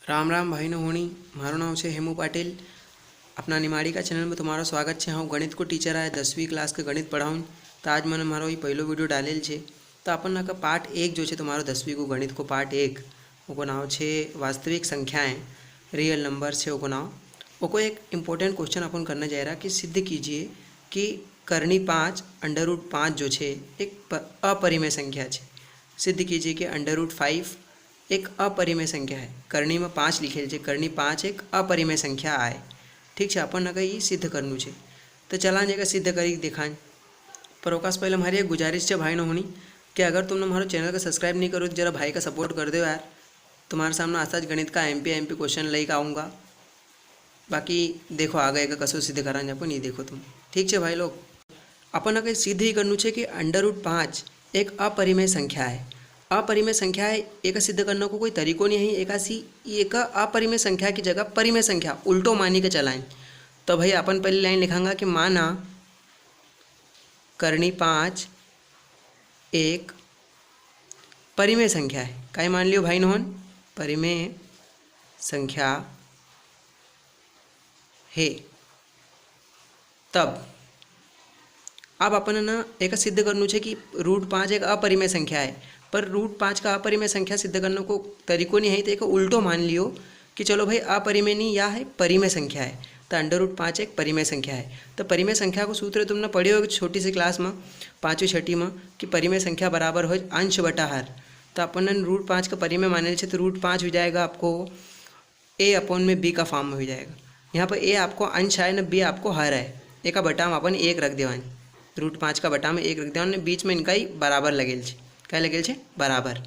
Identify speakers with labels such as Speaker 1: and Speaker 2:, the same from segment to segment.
Speaker 1: राम राम भाई होनी मारू नाम है हेमू पाटिल। अपना निमाड़ी चैनल में तुम्हारा स्वागत है। हाँ गणित को टीचर आए 10वीं क्लास के गणित पढ़ाऊँ तो आज मैंने मारो ये पहलो वीडियो डालेल है। तो अपन का पार्ट 1 जो है तुम्हारो 10वीं को गणित को पार्ट 1 वो नाम है वास्तविक संख्याएँ रियल नंबर है। वो नाम वो एक इम्पोर्टेंट क्वेश्चन अपन करने जा रहा कि सिद्ध कीजिए कि करनी 5 √5 जो है एक अपरिमेय संख्या है। सिद्ध कीजिए कि √5 एक अपरिमेय संख्या है। करनी में 5 लिखेल है, करनी 5 एक अपरिमेय संख्या आए। ठीक है, अपन अगर ये सिद्ध करनु है तो चला जगह सिद्ध करी दिखाएं। पर ओकास पहले हमारी एक गुजारिश है भाई होनी कि अगर तुमने हमारे चैनल को सब्सक्राइब नहीं करो तो जरा भाई का सपोर्ट कर दो यार। तुम्हारे सामने आज गणित का एमपी क्वेश्चन लेकर आऊँगा। बाकी देखो आ गए कसो सिद्ध करा अपन ये देखो तुम। ठीक है भाई लोग, अपन अगर सिद्ध ही करनु है कि √5 एक अपरिमेय संख्या है। अपरिमेय संख्या है एक सिद्ध करने को कोई तरीको नहीं है। एक अपरिमेय संख्या की जगह परिमेय संख्या उल्टो मानी के चलाएं। तो भाई अपन पहली लाइन लिखांगा कि माना करनी 5 एक परिमेय संख्या है। काय मान लियो भाई नोहन, परिमेय संख्या है। तब अब अपन ना एक सिद्ध करनु है कि √5 एक अपरिमेय संख्या है। पर √5 का अपरिमेय संख्या सिद्ध करने को तरीको नहीं है। तो एक उल्टो मान लियो कि चलो भाई अपरिमेय नहीं या है परिमेय संख्या है। तो √5 एक परिमेय संख्या है। तो परिमेय संख्या को सूत्र तुमने पढ़े हो छोटी सी क्लास में 5वीं 6वीं में कि परिमेय संख्या बराबर हो अंश बटा हर। तो अपन √5 का परिमेय माने तो √5 हो जाएगा आपको a/b का फॉर्म में हो जाएगा। यहाँ पर a आपको अंश है न b आपको हर है। एक का बटा में अपन 1 रख देवान, √5 का बटा में 1 रख देवान, बीच में इनका ही बराबर लगेल है। क्या लगेल है बराबर।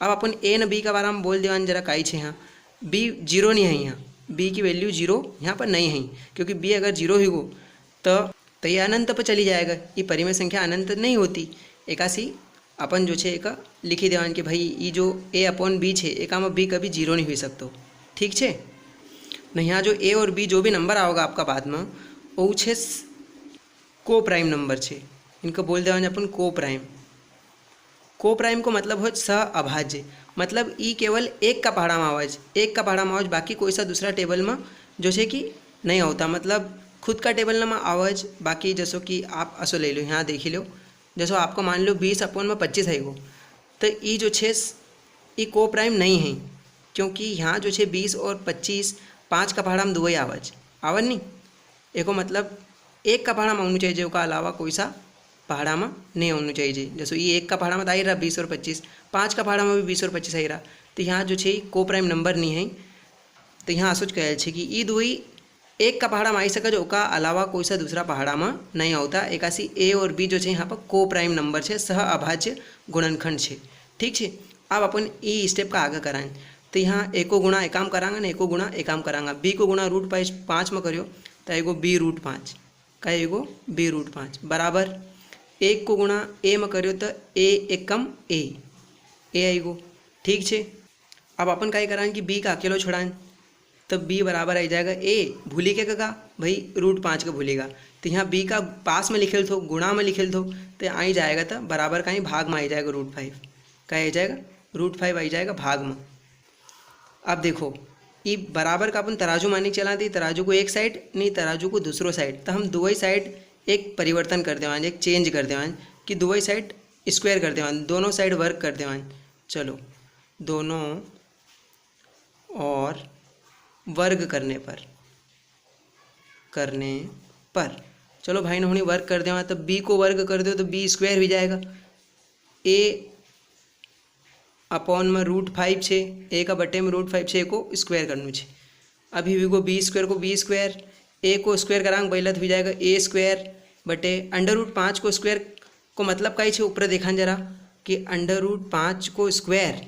Speaker 1: अब अपन a न b का बारे में बोल देवान जरा काई है। यहाँ b 0 नहीं है, यहाँ b की वैल्यू 0 यहाँ पर नहीं है क्योंकि b अगर 0 ही हो तो ये अनंत पर चली जाएगा। ये परिमेय संख्या अनंत नहीं होती। एकासी अपन जो है एक लिखी देवान कि भाई ये जो a/b है एक में b कभी 0 नहीं हो सकता। ठीक है न, यहाँ जो a और b जो भी नंबर आओगा आपका बाद में वो छे को प्राइम नंबर है। इनको बोल देवान अपन को प्राइम। को प्राइम को मतलब हो सह अभाज्य, मतलब ई केवल एक का पहाड़ा में आवाज, एक का पहाड़ा में आवाज, बाकी कोई सा दूसरा टेबल में जो है कि नहीं होता। मतलब खुद का टेबल में आवाज बाकी जैसो कि आप असो ले लो, यहाँ देख लो जैसो आपको मान लो 20/25 है वो, तो ई जो छे ई को प्राइम नहीं है क्योंकि यहाँ जो है 20 और 25 5 का पहाड़ा में दो ही आवाज नहीं। एको मतलब एक का पहाड़ा में होना चाहिए जो का अलावा कोई सा पहाड़ा में नहीं होना चाहिए। जैसे ये एक का पहाड़ा में आई रहा 20 और 25, 5 का पहाड़ा में भी 20 और 25 आई रहा। तो यहाँ जो है को प्राइम नंबर नहीं है। तो यहाँ सोच कहल है कि ई दुई एक का पहाड़ा में आई सके जो का अलावा कोई सा दूसरा पहाड़ा में नहीं होता। एकासी a और b जो है यहाँ पर को प्राइम नंबर है, सह अभाज्य गुणनखंड है। ठीक है, अब अपन ई स्टेप का आगे कराएं। तो यहाँ a को गुणा एकाम करांगा न, a को गुणा एकाम करांगा। b को गुणा √5 में करियो तो एगो b √5 का एगो b √5 बराबर 1 को गुणा a में करियो तो a एकम a आएगो। ठीक है, अब अपन का कराएं कि b का अकेलो छोड़ाएं तो b बराबर आ जाएगा a भूली के का भाई √5 का भूलेगा। तो यहाँ b का पास में लिखेल थो गुणा में लिखेल थो तो आई जाएगा तो बराबर का ही भाग में आ जाएगा √5 का आ जाएगा √5 आ जाएगा भाग में। अब देखो ये बराबर का अपन तराजू मानी चला दी, तराजू को एक साइड नहीं तराजू को दूसरो साइड। तो हम दो ही साइड एक परिवर्तन कर देवान, एक चेंज कर देवान कि दो ही साइड स्क्वायर कर देवान, दोनों साइड वर्क कर देवान। चलो दोनों और वर्ग करने पर चलो भाई ने वर्ग कर देवा तो b को वर्ग कर दो तो b स्क्वायर हो जाएगा। a अपॉन में √5 है, a का बटे में √5 है को स्क्वायर करना है। अभी भी को b स्क्वायर को b स्क्वायर, a को स्क्वायर करांगे पहले तो हो जाएगा a स्क्वायर बटे √5 को स्क्वायर को मतलब कई है ऊपर देखा जरा कि √5 को स्क्वायर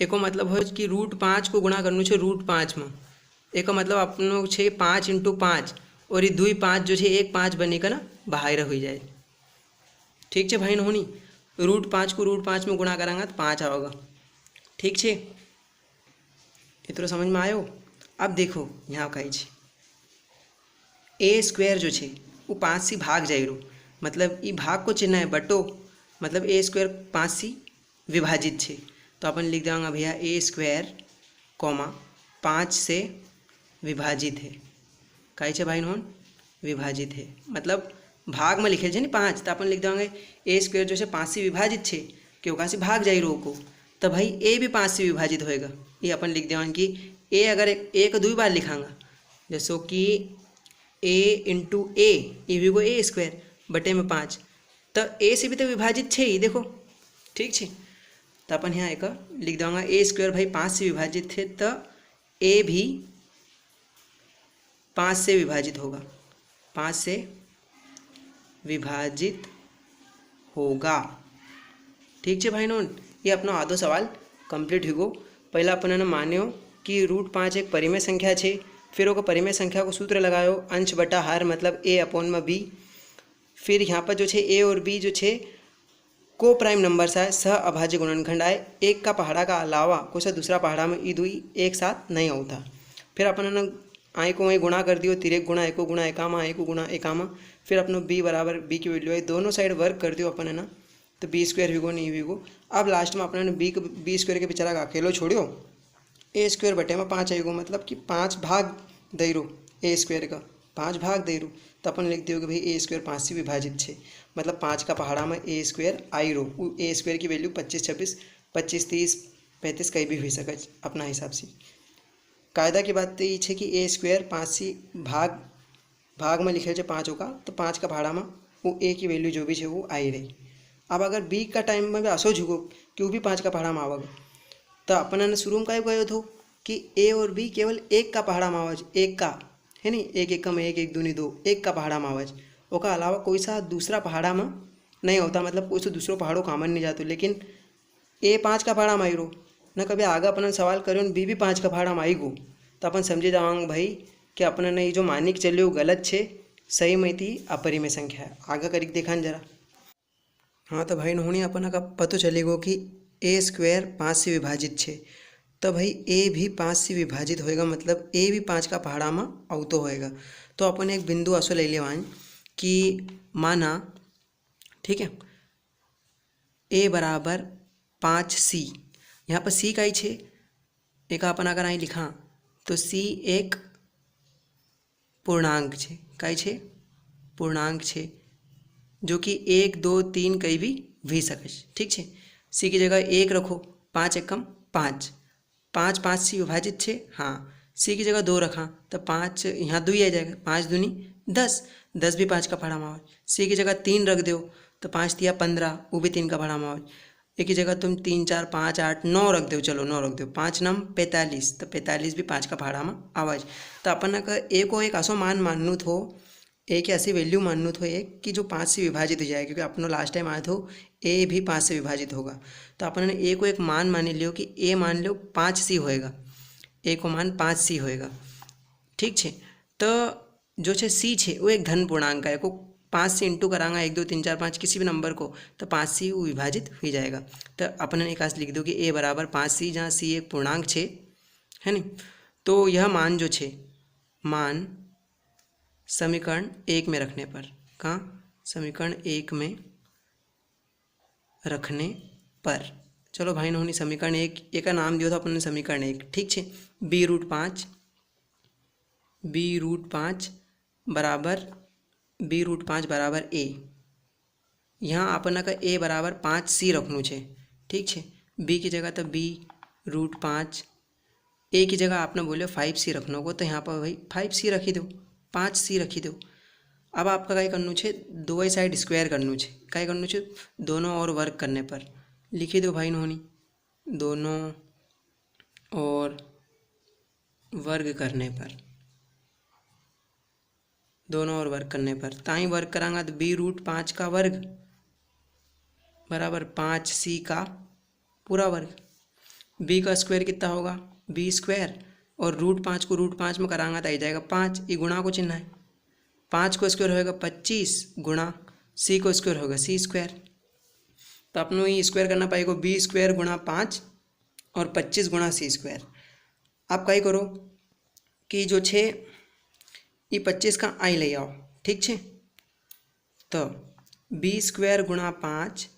Speaker 1: एको मतलब हो कि √5 को गुणा करना है √5 में। एक मतलब अपन छे 5 × 5 और ये 2 5 जो है एक 5 बनेगा ना बाहर हो जाए। ठीक है भाई होनी √5 को √5 में गुणा करांगा तो 5 आएगा। ठीक है, इतना समझ में आयो। अब देखो यहाँ कही a स्क्वायर जो है वो 5 से भाग जाए, मतलब ये भाग को चिन्ह है बटो, मतलब a स्क्वायर 5 से विभाजित है। तो अपन लिख देंगे भैया a स्क्वायर कॉमा 5 से विभाजित है। काई छे भाई नोन विभाजित है, मतलब भाग में लिखेल छे ने 5 तो अपन लिख देंगे ए स्क्वेयर जो है 5 से विभाजित है कि ओका से भाग जाई रो को, तो भाई ए भी 5 से विभाजित होएगा। ये अपन लिख देंगे कि ए अगर ए को 2 बार लिखांगा, जैसो कि ए इंटू ए भी को ए स्क्वेयर बटे में 5, तो ए से भी तो विभाजित है ही देखो, ठीक है। तो अपन यहाँ एक लिख देंगे ए स्क्वेयर भाई 5 से विभाजित है, तो ए भी 5 से विभाजित होगा, 5 से विभाजित होगा, ठीक है भाई नोन। ये अपना आधो सवाल कंप्लीट हो गो। पहला अपन ने मान्यो कि √5 एक परिमेय संख्या है, फिर वो परिमेय संख्या को सूत्र लगायो अंश बटा हार मतलब ए अपॉन में बी। फिर यहाँ पर जो है ए और बी जो है को प्राइम नंबर है, सह अभाज्य गुणनखंड आए, एक का पहाड़ा का अलावा कुछ दूसरा पहाड़ा में ई दुई एक साथ नहीं होता। फिर अपन ने आई को वहीं गुणा कर दियो, तिरेक गुणा एको गुणा एकामा एको गुणा एकामा, फिर अपनो बी बराबर बी की वैल्यू है, दोनों साइड वर्क कर दियो अपन है ना, तो बी स्क्वायर वीगो नहीं वीगो। अब लास्ट में अपने बी स्क्वायर के बेचारा का अकेलो छोड़ियो, ए स्क्वायर बटे में 5 आएगो, मतलब कि 5 भाग दे रो ए स्क्वायर का 5 भाग दे रो, तो अपन लिख दियो कि भाई ए स्क्वायर 5 से विभाजित है, मतलब 5 का पहाड़ा में ए स्क्वायर आई रो। ए स्क्वायर की वैल्यू 25 26 25 30 35 कहीं भी हो सके अपना हिसाब से। कायदा की बात तो ये है कि ए स्क्वायर 5 से भाग में लिखे 5 होगा, तो 5 का भाड़ा में वो ए की वैल्यू जो भी है वो आई रही। अब अगर बी का टाइम में भी असो झुको कि वो भी 5 का पहाड़ा में आवेगा, तो अपन ने शुरू में क्या गए थे कि ए और बी केवल एक का पहाड़ा में आवाज, एक का है नहीं, एक एक में एक एक दूनी 2 एक का पहाड़ा में आवाज, ओका अलावा कोई सा दूसरा पहाड़ा में नहीं होता, मतलब कोई सा दूसरो पहाड़ों कामन नहीं जाते। लेकिन ए 5 का पहाड़ा में आई रो न, कभी आगे अपन सवाल करो बी भी 5 का पहाड़ा में आई गो, तो अपन समझे जावांगे भाई कि अपन ने ये जो मानिक चले वो गलत है, सही में थी अपरिमेय संख्या है। आगे करी देखा जरा। हाँ तो भाई नोनी अपन का पता चलेगा कि ए स्क्वायर 5 से विभाजित है, तो भाई ए भी 5 से विभाजित होएगा, मतलब ए भी 5 का पहाड़ा में अवतो होएगा। तो अपन एक बिंदु असो ले लिया कि माना ठीक है ए बराबर 5c, यहाँ पर c का ही छे एक अपन अगर आई लिखा तो c एक पूर्णांक छे, कई छे पूर्णांक छे, जो कि 1 2 3 कहीं भी सके, ठीक है। सी की जगह 1 रखो, 5 एकम 5 5 5 से विभाजित छे, हाँ। सी की जगह 2 रखा तो 5 यहाँ 2 ही आ जाएगा, 5 दूनी 10 10 भी 5 का पहाड़ा में आवे। सी की जगह 3 रख दो तो 5 तिया 15, वो भी 3 का पहाड़ा में आवे। एक ही जगह तुम 3 4 5 8 9 रख दो, चलो 9 रख दो, 5 नम 45, तो 45 भी 5 का पहाड़ा में आवाज। तो अपन का ए को एक ऐसो मान मानू थो, एक ऐसी वैल्यू मानू थो एक कि जो 5 से विभाजित हो जाए, क्योंकि अपनों लास्ट टाइम आया था ए भी 5 से विभाजित होगा। तो अपन ने ए को एक मान मान लियो कि ए मान लो 5c होएगा, ए को मान 5c होएगा, ठीक है। तो जो है सी है वो एक धन पूर्णांक है, को 5 से इंटू करांगा 1 2 3 4 5 किसी भी नंबर को, तो 5 से वो विभाजित हो जाएगा। तो अपन ने एक लिख दो कि ए बराबर 5c, जहाँ सी एक पूर्णांक है नहीं। तो यह मान जो है मान समीकरण 1 में रखने पर, कहाँ समीकरण 1 में रखने पर, चलो भाई नोनी समीकरण 1 का नाम दिया था अपन ने समीकरण 1, ठीक है। b√5 बराबर ए, यहाँ अपन का ए बराबर 5c रखनू है, ठीक है। बी की जगह तो b√5, ए की जगह आपने बोले 5c रखने को, तो यहाँ पर भाई 5c रखी दो, 5c रखी दो। अब आपका क्या करनू है, दो साइड स्क्वायर करनू है, क्या करनू है दोनों और वर्क करने पर लिखी दो भाई नोनी, दोनों और वर्ग करने पर, दोनों और वर्ग करने पर ताई वर्ग करांगा तो b√5 का वर्ग बराबर 5c का पूरा वर्ग। b का स्क्वायर कितना होगा b स्क्वायर, और √5 को √5 में करांगा तो आ जाएगा 5, ये गुणा को चिन्ह है, 5 को स्क्वायर होएगा 25 गुणा c को स्क्वायर होगा c स्क्वायर। तो अपनों ये स्क्वायर करना पाएगा b स्क्वायर गुणा 5 और 25 गुणा c स्क्वायर। आप क्या करो कि जो छे ये 25 का आई ले आओ, ठीक है। तो b स्क्वायर गुणा 5,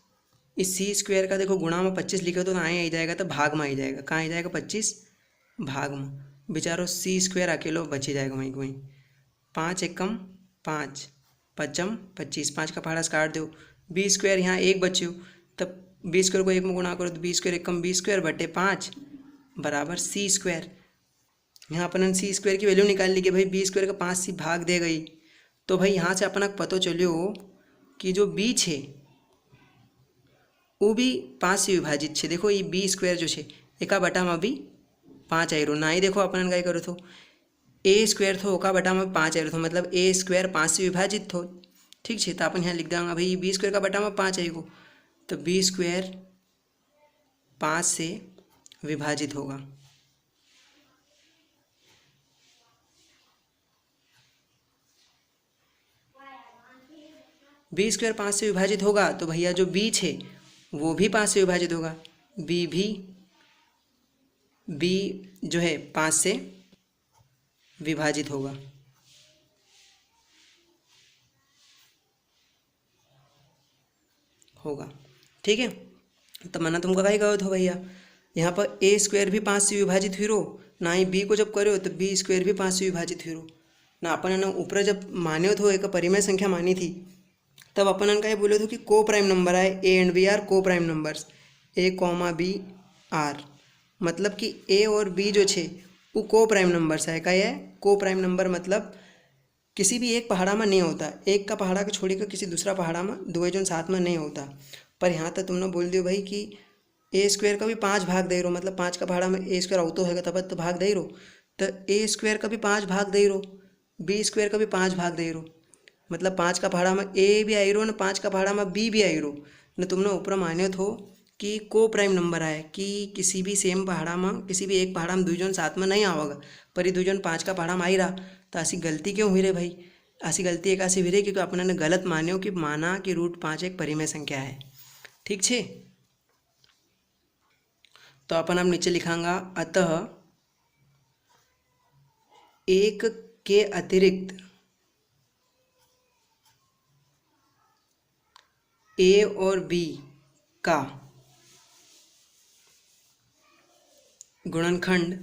Speaker 1: इस c स्क्वायर का देखो गुणा में 25 लिखे तो आई आ जाएगा, तो भाग में आ जाएगा, कहाँ आ जाएगा 25 भाग में बेचारो सी स्क्वायर अकेलो बची जाएगा वहीं वहीं। 5 एकम 5 पचम 25, 5 का पहाड़ा से काट दो, बी स्क्वायर यहाँ एक बच्चे हो, तब बी स्क्वायर को एक में गुणा करो तो बी स्क्वायर एकम बी स्क्वायर बटे 5 बराबर सी स्क्वायर। यहाँ अपन सी स्क्वायर की वैल्यू निकाल ली कि भाई बी स्क्वायर का 5 सी भाग दे गई। तो भाई यहाँ से अपना पता चलियो कि जो बी छे वो भी 5 से विभाजित छे। देखो ये बी स्क्वायर जो छे एका बटा में भी 5 आई रो ना ही। देखो अपन क्या करो थो ए स्क्वायर थो ओका बटा में 5 आई रो थो, मतलब ए स्क्वायर 5 से विभाजित थो। ठीक है, तो अपन यहाँ लिख देंगे भाई बी स्क्वायर का बटा में 5 आई गो, तो बी स्क्वायर 5 से विभाजित होगा। बी स्क्वायर 5 से विभाजित होगा तो भैया जो बी छे वो भी 5 से विभाजित होगा। बी भी बी जो है 5 से विभाजित होगा। ठीक है, तो मना तुमको कहीं कहो तो भैया यहाँ पर ए स्क्वायर भी 5 से विभाजित हुई रो ना ही बी को जब करो तो बी स्क्वायर भी 5 से विभाजित हुई रो ना। अपन है ना ऊपर जब माने तो एक परिमेय संख्या मानी थी तब अपन का ये बोले थे कि को प्राइम नंबर आए a and b are coprime numbers a comma b are, मतलब कि ए और बी जो छे वो को प्राइम नंबर्स है। क्या है को प्राइम नंबर, मतलब किसी भी एक पहाड़ा में नहीं होता, एक का पहाड़ा को छोड़ी कर किसी दूसरा पहाड़ा में दो जन साथ में नहीं होता। पर यहाँ तक तुमने बोल दियो भाई कि ए स्क्वायर का भी 5 भाग दे रहो, मतलब 5 का पहाड़ा में ए स्क्वायर आउतो होगा तब तो भाग दे रहो, तो ए स्क्वायर का भी 5 भाग दे रहो, बी स्क्वायर का भी 5 भाग दे रहो, मतलब 5 का पहाड़ा में ए भी आई रो ना 5 का पहाड़ा में बी भी आई रो न। तुमने ऊपर मान्य थो कि को प्राइम नंबर आए कि किसी भी सेम पहाड़ा में किसी भी एक पहाड़ा में दो जन साथ में नहीं आवेगा, पर ये दो जन 5 का पहाड़ा में आई रहा। तो ऐसी गलती क्यों हुई रे भाई, ऐसी गलती एक ऐसी हुई रे क्योंकि अपने ने गलत मान्यो कि माना कि √5 एक परिमेय संख्या है। ठीक छे, तो अपन अब नीचे लिखांगा अतः एक के अतिरिक्त ए और बी का गुणनखंड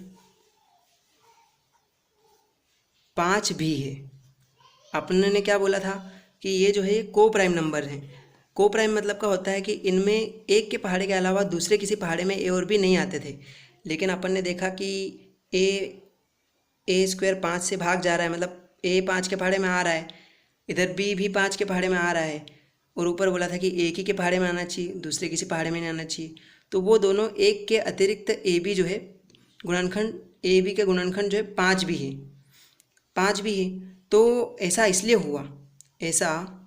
Speaker 1: 5 भी है। अपने ने क्या बोला था कि ये जो है को प्राइम नंबर हैं। को प्राइम मतलब का होता है कि इनमें एक के पहाड़े के अलावा दूसरे किसी पहाड़े में ए और बी नहीं आते थे, लेकिन अपन ने देखा कि ए स्क्वायर 5 से भाग जा रहा है, मतलब ए 5 के पहाड़े में आ रहा है, इधर बी भी 5 के पहाड़े में आ रहा है, और ऊपर बोला था कि एक ही के पहाड़े में आना चाहिए दूसरे किसी पहाड़े में नहीं आना चाहिए। तो वो दोनों एक के अतिरिक्त ए बी जो है गुणनखंड ए बी के गुणनखंड जो है 5 भी है, 5 भी है। तो ऐसा इसलिए हुआ, ऐसा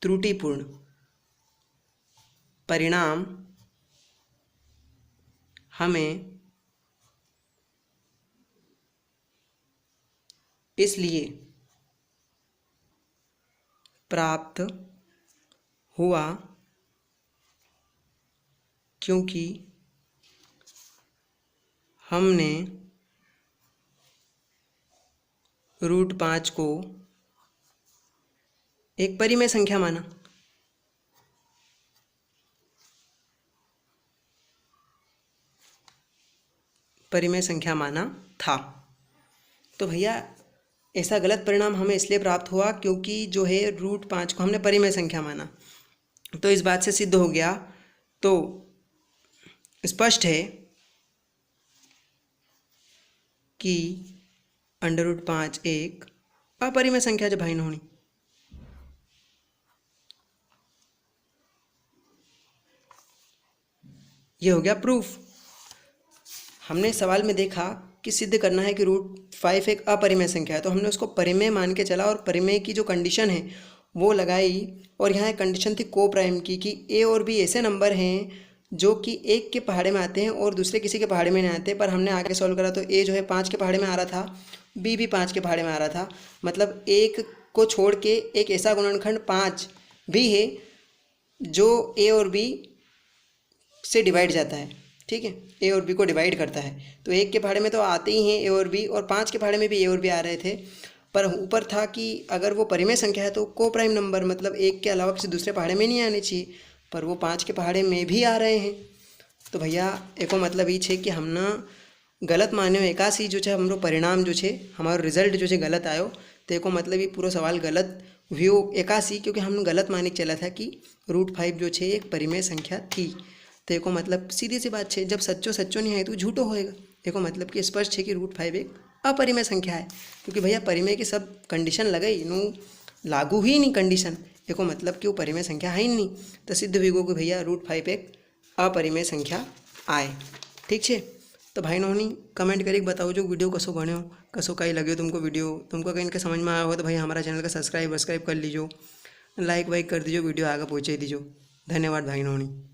Speaker 1: त्रुटिपूर्ण परिणाम हमें इसलिए प्राप्त हुआ क्योंकि हमने √5 को एक परिमेय संख्या माना। परिमेय संख्या माना था। तो भैया ऐसा गलत परिणाम हमें इसलिए प्राप्त हुआ क्योंकि जो है √5 को हमने परिमेय संख्या माना। तो इस बात से सिद्ध हो गया, तो स्पष्ट है कि √5 एक अपरिमेय संख्या जब भाई न होनी। ये हो गया प्रूफ। हमने सवाल में देखा कि सिद्ध करना है कि √5 एक अपरिमेय संख्या है, तो हमने उसको परिमेय मान के चला और परिमेय की जो कंडीशन है वो लगाई। और यहाँ एक कंडीशन थी को प्राइम की कि ए और बी ऐसे नंबर हैं जो कि एक के पहाड़े में आते हैं और दूसरे किसी के पहाड़े में नहीं आते। पर हमने आगे सॉल्व करा तो ए जो है 5 के पहाड़े में आ रहा था, बी भी 5 के पहाड़े में आ रहा था, मतलब एक को छोड़ के एक ऐसा गुणनखंड 5 भी है जो ए और बी से डिवाइड जाता है। ठीक है, ए और बी को डिवाइड करता है। तो एक के पहाड़े में तो आते ही हैं ए और बी, और 5 के पहाड़े में भी ए और बी आ रहे थे, पर ऊपर था कि अगर वो परिमेय संख्या है तो को प्राइम नंबर मतलब एक के अलावा किसी दूसरे पहाड़े में नहीं आने चाहिए, पर वो 5 के पहाड़े में भी आ रहे हैं। तो भैया एको मतलब ये है कि हमने गलत मान्यो एकासी जो है हमरो परिणाम जो है हमारो रिजल्ट जो है गलत आयो। तो एको मतलब ये पूरा सवाल गलत हुई एकासी, क्योंकि हमने गलत माने चला था कि √5 जो है एक परिमेय संख्या थी। तो एको मतलब सीधी सी बात है, जब सच्चो सच्चो नहीं है तो झूठो होएगा। एको मतलब कि स्पष्ट है कि √5 एक अपरिमेय संख्या है, क्योंकि भैया परिमेय की सब कंडीशन लगाई नू लागू ही नहीं कंडीशन। एको मतलब कि वो परिमेय संख्या है ही नहीं। तो सिद्ध विगो कि भैया √5 एक अपरिमेय संख्या आए। ठीक है। तो भाई नोनी कमेंट करके बताओ जो वीडियो कसो बनो, कसो कहीं लगे तुमको वीडियो, तुमको कहीं इनके समझ में आया हो तो भाई हमारा चैनल का सब्सक्राइब कर लीजिए, लाइक वाइक कर दीजिए, वीडियो आगे पहुँचा दीजिए। धन्यवाद भाई नोनी।